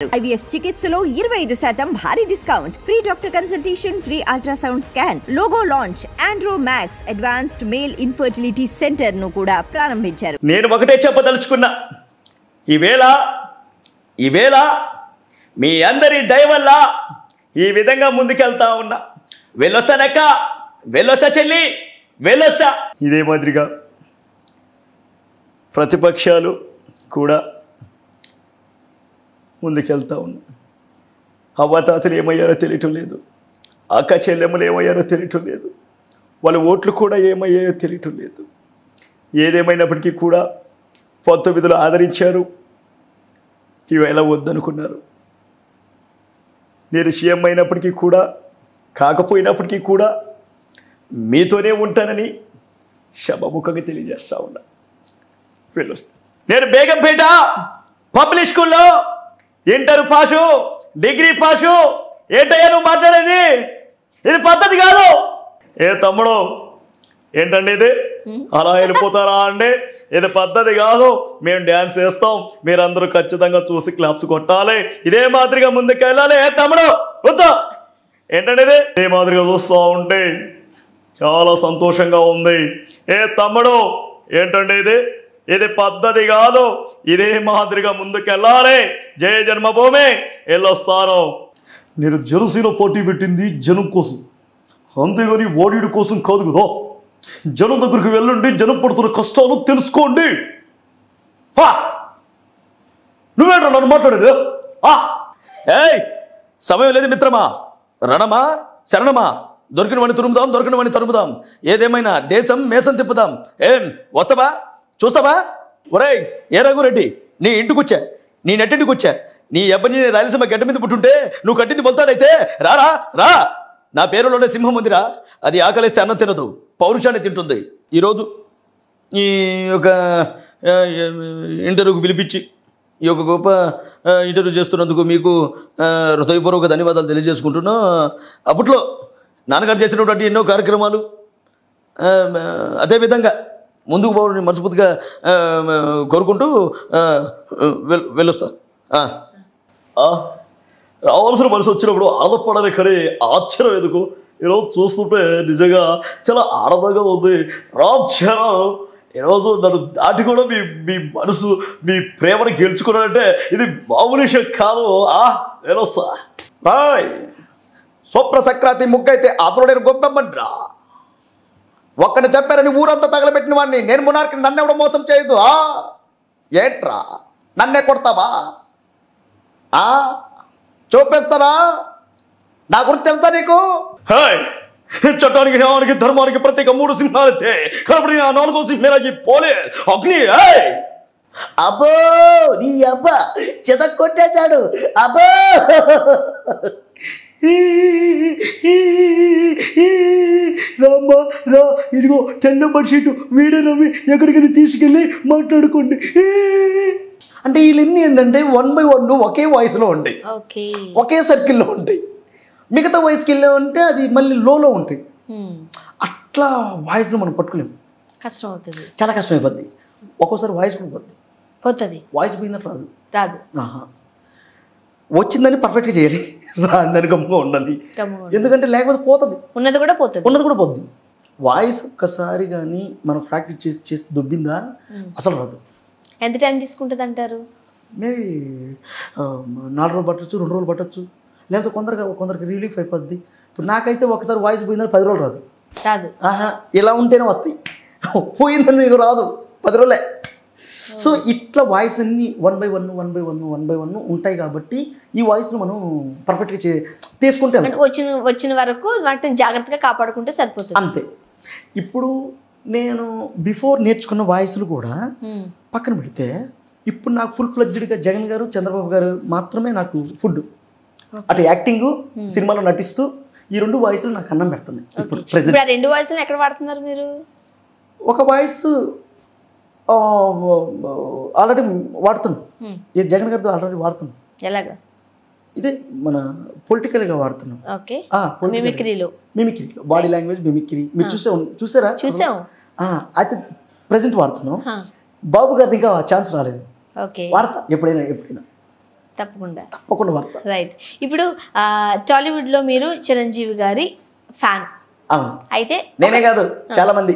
IVF చికిత్సలో 25% భారీ discount, free doctor consultation, free ultrasound scan, logo launch, Andro max advanced male infertility centre ను కూడా ప్రారంభించారు. నేను ఒకటే చెప్పదలుచుకున్నా, ఈవేళ మీ అందరి దయ వల్ల ఈ విధంగా ముందుకెళ్తా ఉన్నా. వెళ్ళొస్తానక్క, వెళ్ళొస్తా చెల్లి, వెళ్ళొస్తా. ఇదే మాదిరిగా ప్రతిపక్షాలు కూడా ముందుకెళ్తా ఉన్నా. అవ్వతాతలు ఏమయ్యారో తెలియటం లేదు, అక్క చెల్లెమ్మలు ఏమయ్యారో తెలియటం లేదు, వాళ్ళ ఓట్లు కూడా ఏమయ్యాయో తెలియటం లేదు. ఏదేమైనప్పటికీ కూడా 19లో ఆదరించారు, ఈవేళ వద్దనుకున్నారు. నేను సీఎం అయినప్పటికీ కూడా కాకపోయినప్పటికీ కూడా మీతోనే ఉంటానని శభముఖంగా తెలియజేస్తా ఉన్నా. వెళ్ళొస్తా. నేను బేగంపేట పబ్లిక్ స్కూల్లో ఇంటర్ పాసు, డిగ్రీ పాసు. ఏంటయ్యా నువ్వు మాట్లాడేది? ఇది పద్ధతి కాదు. ఏ తమ్ముడు, ఏంటండి ఇది? అలా వెళ్ళిపోతారా అండి? ఇది పద్ధతి కాదు. మేము డ్యాన్స్ వేస్తాం, మీరందరూ ఖచ్చితంగా చూసి క్లాప్స్ కొట్టాలి. ఇదే మాదిరిగా ముందుకు వెళ్ళాలి. ఏ తమ్ముడు కూర్చో. ఏంటండి ఇది? ఇదే మాదిరిగా చూస్తూ ఉంటే చాలా సంతోషంగా ఉంది. ఏ తమ్ముడు, ఏంటండి ఇది? ఇది పద్ధతి కాదు. ఇదే మాదిరిగా ముందుకెళ్ళాలి. జయ జన్మభూమి వెళ్ళొస్తాను. నేను జనసేన పోటీ పెట్టింది జనం కోసం, అంతేగాని ఓడిడు కోసం కాదు కదా. జనం దగ్గరికి వెళ్ళండి, జనం పడుతున్న కష్టాలు తెలుసుకోండి. నువ్వేంటో నన్ను మాట్లాడేది? ఏయ్, సమయం లేదు మిత్రమా. రణమా శరణమా, దొరికిన వాడిని తురుముదాం, దొరికిన వాడిని తరుముదాం. ఏదేమైనా దేశం మేసం తిప్పుదాం. ఏం వస్తావా, చూస్తావా? ఒరేయ్ ఏ రఘురెడ్డి, నీ ఇంటికి వచ్చా, నీ నెట్టింటికి వచ్చా. నీ అబ్బని రాయలసీమ గడ్డ మీద పుట్టుంటే నువ్వు కట్టింది బొల్తాడైతే రారా రా. నా పేరులోనే సింహం ఉందిరా. అది ఆకలిస్తే అన్నం తినదు, పౌరుషాన్ని తింటుంది. ఈరోజు ఈ యొక్క ఇంటర్వ్యూకి పిలిపించి ఈ యొక్క గొప్ప ఇంటర్వ్యూ చేస్తున్నందుకు మీకు హృదయపూర్వక ధన్యవాదాలు తెలియజేసుకుంటున్నా. అప్పట్లో నాన్నగారు చేసినటువంటి ఎన్నో కార్యక్రమాలు అదేవిధంగా ముందుకు పోవాలని మనస్ఫూర్తిగా కోరుకుంటూ వెళ్ళొస్తా. రావాల్సిన మనసు వచ్చినప్పుడు ఆదపడని కానీ ఆశ్చర్యం ఎందుకు? ఈరోజు చూస్తుంటే నిజంగా చాలా ఆనందంగా ఉంది. రామ్ చరణ్ ఈరోజు నన్ను దాటి కూడా మీ మనసు, మీ ప్రేమను గెలుచుకున్నాడంటే ఇది మామూలు విషయం కాదు. వెళ్ళొస్తా. బాయ్. స్వప్న సంక్రాంతి ముగ్గైతే అతనుడైన గొప్పమ్మన్రా. ఒక్కడిని చెప్పారని ఊరంతా తగలబెట్టిన వాడిని నేను మునార్కి నన్నెవడో మోసం చేయదు. ఏంట్రా నన్నే కొడతావా? చూపేస్తారా? నా గురించి తెలుసా నీకు? చట్టానికి, న్యాయానికి, ధర్మానికి ప్రత్యేక 3 సింహాలైతే కాబట్టి ఆ 4వ సింహరాజీ పోలే అగ్ని. అబ్బో నీ అబ్బా చెత కొట్టేశాడు. అబ్బో రామ్మా రా, ఇదిగో తెల్ల బడ్షీట్ వీడే రవి, ఎక్కడికైనా తీసుకెళ్ళి మాట్లాడుకోండి. అంటే వీళ్ళన్నీ ఏంటంటే 1 by 1 ఒకే వాయిస్లో ఉంటాయి, ఒకే సర్కిల్లో ఉంటాయి. మిగతా వాయిస్కి వెళ్ళా ఉంటే అది మళ్ళీ లోలో ఉంటాయి. అట్లా వాయిస్లో మనం పట్టుకోలేము, కష్టం అవుతుంది, చాలా కష్టం అయిపోద్ది. ఒక్కోసారి వాయిస్ కూడా పోద్ది, వాయిస్ పోయినట్టు రాదు. వచ్చిందని పర్ఫెక్ట్గా చేయాలి, రాందని గమ్ముగా ఉండాలి. ఎందుకంటే లేకపోతే పోతుంది, ఉన్నది కూడా పోద్ది. వాయిస్ ఒక్కసారి కానీ మనం ప్రాక్టీస్ చేసి దుబ్బిందా అసలు రాదు. ఎంత టైం తీసుకుంటుంది అంటారు? మేబీ 4 రోజులు పట్టచ్చు, 2 రోజులు పట్టచ్చు, లేకపోతే కొందరికి రిలీఫ్ అయిపోద్ది. ఇప్పుడు నాకైతే ఒకసారి వాయిస్ పోయిందని 10 రోజులు రాదు. ఇలా ఉంటేనే వస్తాయి, పోయిందని మీకు రాదు 10 రోజులే. సో ఇట్లా వాయిస్ అన్ని 1 by 1 ఉంటాయి. కాబట్టి ఈ వాయిస్ను మనం పర్ఫెక్ట్గా తీసుకుంటే వచ్చిన వరకు వాటిని జాగ్రత్తగా కాపాడుకుంటే సరిపోతుంది, అంతే. ఇప్పుడు నేను బిఫోర్ నేర్చుకున్న వాయిస్లు కూడా పక్కన పెడితే ఇప్పుడు నాకు ఫుల్ ఫ్లెడ్జ్డ్గా జగన్ గారు, చంద్రబాబు గారు మాత్రమే నాకు ఫుడ్. అటు యాక్టింగ్, సినిమాలో నటిస్తూ ఈ 2 వాయిస్లు నాకు అన్నం పెడుతున్నాయి. ఇప్పుడు ప్రెజెంట్ 2 వాయిస్లు ఎక్కడ వాడుతున్నారు మీరు? ఒక వాయిస్ ఆల్రెడీ వాడుతున్నాం, జగన్ గారితో ఆల్రెడీ వాడుతున్నాం. ఎలాగా? ఇదే మన పొలిటికల్గా వాడుతున్నాం. మిమిక్రీలో బాడీ లాంగ్వేజ్ మిమిక్రీ మీరు చూసారా? అయితే ప్రజెంట్ వాడుతున్నాం. బాబు గారికి ఇంకా ఛాన్స్ రాలేదు, వాడతా ఎప్పుడైనా. తప్పకుండా వాడతా. రైట్. ఇప్పుడు టాలీవుడ్ లో మీరు చిరంజీవి గారి ఫ్యాన్. అవును. అయితే నేనే కాదు, చాలా మంది,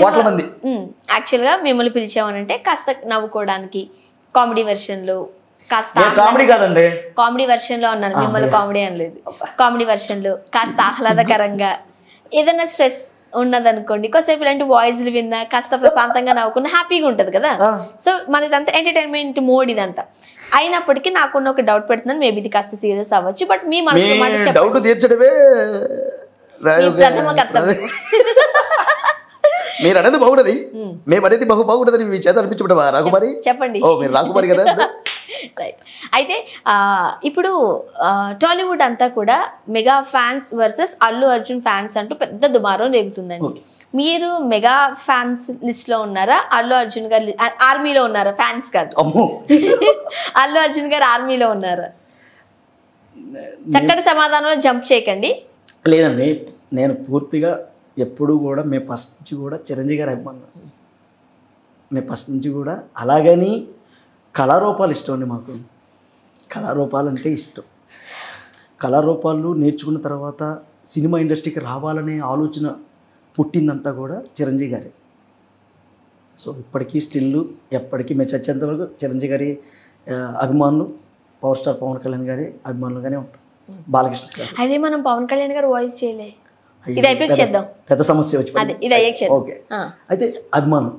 కోట్ల మంది. యాక్చువల్ గా మిమ్మల్ని పిలిచామనంటే కాస్త నవ్వుకోవడానికి కామెడీ వెర్షన్ లో, కాస్త కామెడీ కాదండి, కామెడీ వెర్షన్ లో అన్నారు, మిమ్మల్ని కామెడీ అనలేదు. కామెడీ వెర్షన్ లో కాస్త ఆహ్లాదకరంగా ఏదైనా స్ట్రెస్ ఉన్నదనుకోండి, కొద్దిసేపు ఇలాంటి వాయిస్లు విన్నా కాస్త ప్రశాంతంగా నవ్వుకున్నా హ్యాపీగా ఉంటది కదా. సో మనదంతా ఎంటర్టైన్మెంట్ మోడ్ ఇదంతా అయినప్పటికీ నాకున్న ఒక డౌట్ పెడుతున్నాను, మేబీ ఇది కాస్త సీరియస్ అవ్వచ్చు, బట్ మీ మనసులో మాట చెప్పండి. డౌట్ తీర్చడమే ప్రథమ కర్తవ్యం. మీరు అనేది బాగుంటది, మేము అనేది బాగుంటదని మీ చేత అనిపించబడవా రాకుమారి? చెప్పండి. ఓ మీరు రాకుమారి కదా. రైట్. అయితే ఇప్పుడు టాలీవుడ్ అంతా కూడా mega fans versus Allu Arjun fans అంటూ పెద్ద దుమారం రేగుతుందండి. మీరు మెగా ఫ్యాన్స్ లిస్ట్ లో ఉన్నారా, అల్లు అర్జున్ గారు ఆర్మీలో ఉన్నారా? ఫ్యాన్స్ కాదు, అల్లు అర్జున్ గారు ఆర్మీలో ఉన్నారా? చక్కటి సమాధానంలో జంప్ చేయకండి. లేదండి, నేను పూర్తిగా ఎప్పుడు కూడా మేము ఫస్ట్ నుంచి కూడా చిరంజీవి గారి అభిమానం. మేము ఫస్ట్ నుంచి కూడా అలాగని కళారూపాలు ఇష్టం అండి మాకు. కళారూపాలు అంటే ఇష్టం. కళారూపాలు నేర్చుకున్న తర్వాత సినిమా ఇండస్ట్రీకి రావాలనే ఆలోచన పుట్టిందంతా కూడా చిరంజీవి గారి. సో ఇప్పటికీ స్టిల్ ఎప్పటికీ మేము చచ్చేంత వరకు చిరంజీవి గారి అభిమానులు, పవర్ స్టార్ పవన్ కళ్యాణ్ గారి అభిమానులుగానే ఉంటాం. బాలకృష్ణ గారు అదే మనం పవన్ కళ్యాణ్ గారు వాయిస్ చేయలే, ఇది అయిపోయి చేద్దాం, పెద్ద సమస్య వచ్చి ఇది అయ్యాక చేద్దాం. ఓకే, అయితే అభిమానం.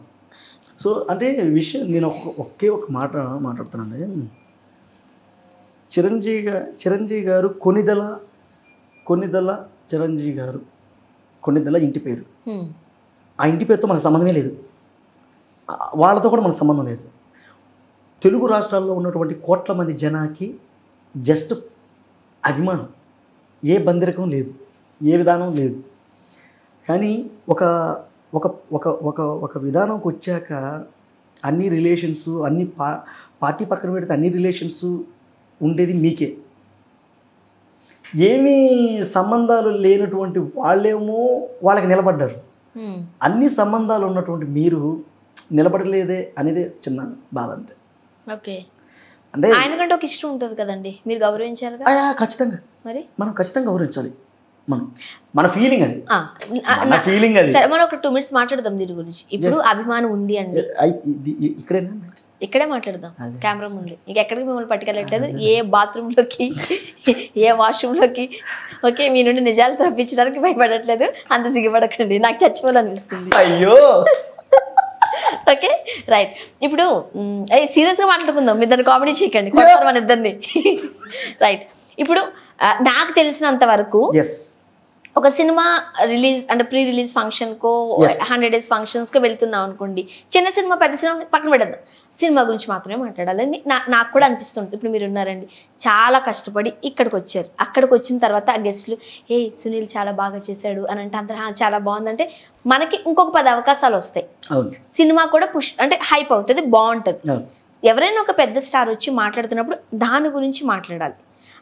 సో అంటే విషయం నేను ఒకే ఒక మాట మాట్లాడుతున్నాను. చిరంజీవి గారు కొన్నిదల చిరంజీవి గారు, కొన్నిదల ఇంటి పేరు. ఆ ఇంటి పేరుతో మనకు సంబంధమే లేదు, వాళ్ళతో కూడా మనకు సంబంధం లేదు. తెలుగు రాష్ట్రాల్లో ఉన్నటువంటి కోట్ల మంది జనానికి జస్ట్ అభిమానం, ఏ బందిరకం లేదు, ఏ విధానం లేదు. కానీ ఒక ఒక ఒక ఒక ఒక విధానంకి వచ్చాక అన్ని రిలేషన్స్, అన్ని పార్టీ పక్కన పెడితే అన్ని రిలేషన్స్ ఉండేది మీకే. ఏమీ సంబంధాలు లేనటువంటి వాళ్ళేమో వాళ్ళకి నిలబడ్డారు, అన్ని సంబంధాలు ఉన్నటువంటి మీరు నిలబడలేదే అనేది చిన్న బాధ అంతే. ఓకే, అంటే ఆయనకంటే ఒక ఇష్టం ఉంటుంది కదండి, మీరు గౌరవించాలి కదా. ఖచ్చితంగా, మరి మనం ఖచ్చితంగా గౌరవించాలి. మన ఫీలింగ్ అది, మన ఫీలింగ్ అది. సరే, మనం ఒక 2 minutes మాట్లాడదాం దీని గురించి. ఇప్పుడు అభిమానం ఉంది అండి, ఇక్కడే మాట్లాడదాం, కెమెరా ముందు. ఇంకెక్కడికి మిమ్మల్ని పట్టుకెళ్ళట్లేదు, ఏ బాత్రూమ్ లోకి, ఏ వాష్రూమ్ లోకి. ఓకే, మీ నుండి నిజాలు తప్పించడానికి భయపడట్లేదు, అంత సిగ్గుపడకండి, నాకు చచ్చిపోవాలనిపిస్తుంది. అయ్యో. Okay, right. ఇప్పుడు సీరియస్ గా మాట్లాడుకుందాం, మీ ఇద్దరు కామెడీ చేయకండి, మన ఇద్దరిని. రైట్. ఇప్పుడు నాకు తెలిసినంత వరకు ఒక సినిమా రిలీజ్ అంటే ప్రీ రిలీజ్ ఫంక్షన్ కో 100 days ఫంక్షన్స్ కో వెళ్తున్నాం అనుకోండి, చిన్న సినిమా పెద్ద సినిమా పక్కన పెడదాం, సినిమా గురించి మాత్రమే మాట్లాడాలని నాకు కూడా అనిపిస్తుంది. ఇప్పుడు మీరు ఉన్నారండి, చాలా కష్టపడి ఇక్కడికి వచ్చారు, అక్కడికి వచ్చిన తర్వాత ఆ గెస్ట్లు సునీల్ చాలా బాగా చేశాడు అని అంటే అందరూ చాలా బాగుందంటే మనకి ఇంకొక 10 అవకాశాలు వస్తాయి, సినిమా కూడా అంటే హైప్ అవుతుంది, బాగుంటుంది. ఎవరైనా ఒక పెద్ద స్టార్ వచ్చి మాట్లాడుతున్నప్పుడు దాని గురించి మాట్లాడాలి.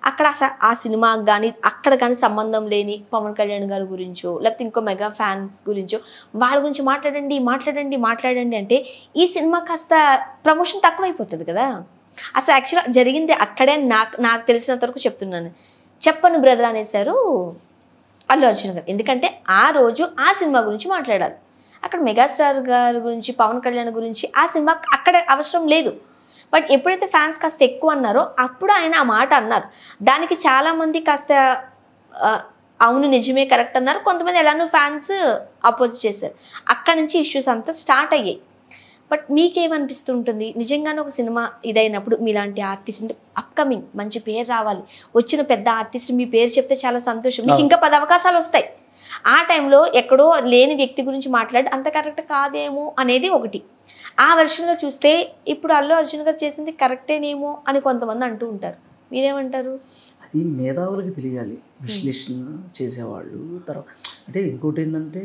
అక్కడ ఆ సినిమాకి కానీ అక్కడ కానీ సంబంధం లేని పవన్ కళ్యాణ్ గారి గురించో లేకపోతే ఇంకో మెగా ఫ్యాన్స్ గురించో వాళ్ళ గురించి మాట్లాడండి అంటే ఈ సినిమా కాస్త ప్రమోషన్ తక్కువైపోతుంది కదా. అసలు యాక్చువల్గా జరిగింది అక్కడే. నాకు తెలిసినంత వరకు చెప్తున్నాను, చెప్పను బ్రదర్ అనేసారు అల్లు అర్జున్ గారు. ఎందుకంటే ఆ రోజు ఆ సినిమా గురించి మాట్లాడాలి, అక్కడ మెగాస్టార్ గారి గురించి పవన్ కళ్యాణ్ గురించి ఆ సినిమా అక్కడ అవసరం లేదు. బట్ ఎప్పుడైతే ఫ్యాన్స్ కాస్త ఎక్కువ అన్నారో అప్పుడు ఆయన ఆ మాట అన్నారు. దానికి చాలామంది కాస్త అవును నిజమే కరెక్ట్ అన్నారు, కొంతమంది ఎలానో ఫ్యాన్స్ అపోజ్ చేశారు. అక్కడ నుంచి ఇష్యూస్ అంతా స్టార్ట్ అయ్యాయి. బట్ మీకేమనిపిస్తుంటుంది, నిజంగానే ఒక సినిమా ఇదైనప్పుడు మీలాంటి ఆర్టిస్ట్ అంటే అప్కమింగ్ మంచి పేరు రావాలి, వచ్చిన పెద్ద ఆర్టిస్ట్ మీ పేరు చెప్తే చాలా సంతోషం, మీకు ఇంకా 10 అవకాశాలు వస్తాయి. ఆ టైంలో ఎక్కడో లేని వ్యక్తి గురించి మాట్లాడి అంత కరెక్ట్ కాదేమో అనేది ఒకటి. ఆ వెర్షన్లో చూస్తే ఇప్పుడు అల్లు అర్జున్ గారు చేసింది కరెక్టేనేమో అని కొంతమంది అంటూ ఉంటారు, మీరేమంటారు? అది మేధావులకి తెలియాలి, విశ్లేషణ చేసేవాళ్ళు. తర్వాత అంటే ఇంకోటి ఏంటంటే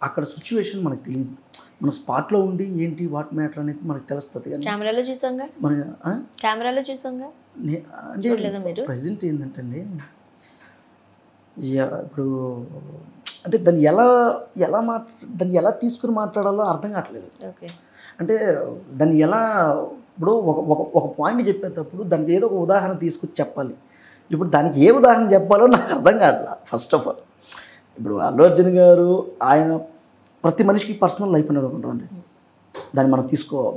అక్కడ సిచ్యువేషన్ మనకు తెలియదు, మన స్పాట్లో ఉండి ఏంటి వాట్ మ్యాటర్ అనేది మనకు తెలుస్తుంది. కానీ కెమెరాలో చూసాంగా, అంటే ప్రజెంట్ ఏంటంటే అండి, ఇప్పుడు అంటే దాన్ని ఎలా తీసుకుని మాట్లాడాలో అర్థం కావట్లేదు. ఓకే, అంటే దాన్ని ఎలా ఇప్పుడు ఒక పాయింట్ చెప్పేటప్పుడు దానికి ఏదో ఒక ఉదాహరణ తీసుకొచ్చి చెప్పాలి. ఇప్పుడు దానికి ఏ ఉదాహరణ చెప్పాలో నాకు అర్థం కావట్లా. ఫస్ట్ ఆఫ్ ఆల్ ఇప్పుడు అల్లు అర్జున్ గారు ఆయన ప్రతి మనిషికి పర్సనల్ లైఫ్ అనేది ఒకటి ఉంటుంది. దాన్ని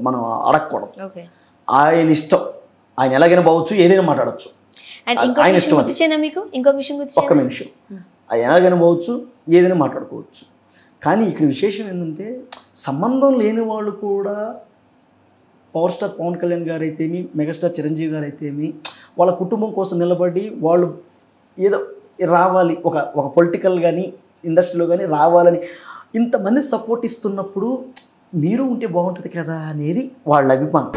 మనం అడగకూడదు. ఆయన ఇష్టం, ఆయన ఎలాగైనా పోవచ్చు, ఏదైనా మాట్లాడచ్చు. ఆయన ఇష్టం. ఒక్క నిమిషం, ఆయన ఎలాగైనా పోవచ్చు, ఏదైనా మాట్లాడుకోవచ్చు. కానీ ఇక్కడ విశేషం ఏంటంటే సంబంధం లేని వాళ్ళు కూడా పవర్ స్టార్ పవన్ కళ్యాణ్ గారు అయితేమి, మెగాస్టార్ చిరంజీవి గారు అయితేమి వాళ్ళ కుటుంబం కోసం నిలబడి వాళ్ళు ఏదో రావాలి, ఒక పొలిటికల్ కానీ ఇండస్ట్రీలో కానీ రావాలని ఇంతమంది సపోర్ట్ ఇస్తున్నప్పుడు మీరు ఉంటే బాగుంటుంది కదా అనేది వాళ్ళ అభిమానం.